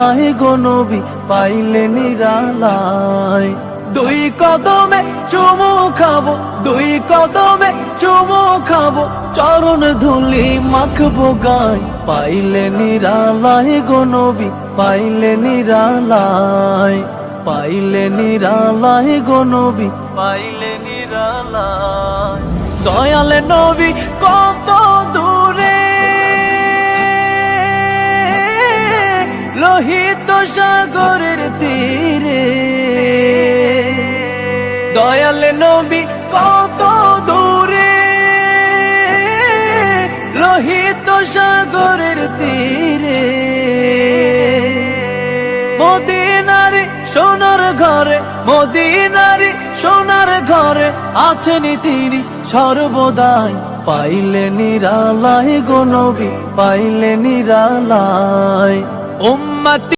গো নবী পাইলে নিরালায়। দুই কদমে চুমু খাবো, দুই কদমে চুমু খাবো, চরণ ধুলি মাখবো গায়। পাইলে নিরালায় গো নবী পাইলে নিরালায়, পাইলে নিরালায় গো নবী পাইলে নিরালায়। দয়াল নবী কত দূরে, লোহিত সাগরের তীরে। দয়াল নবী কত দূরে, লোহিত সাগরের তীরে। মদিনারে সোনার ঘরে, মদিনারে সোনার ঘরে আছেন তিনি সর্বদাই। পাইলে নিরালায় গো নবী পাইলে নিরালায়। উম্মতি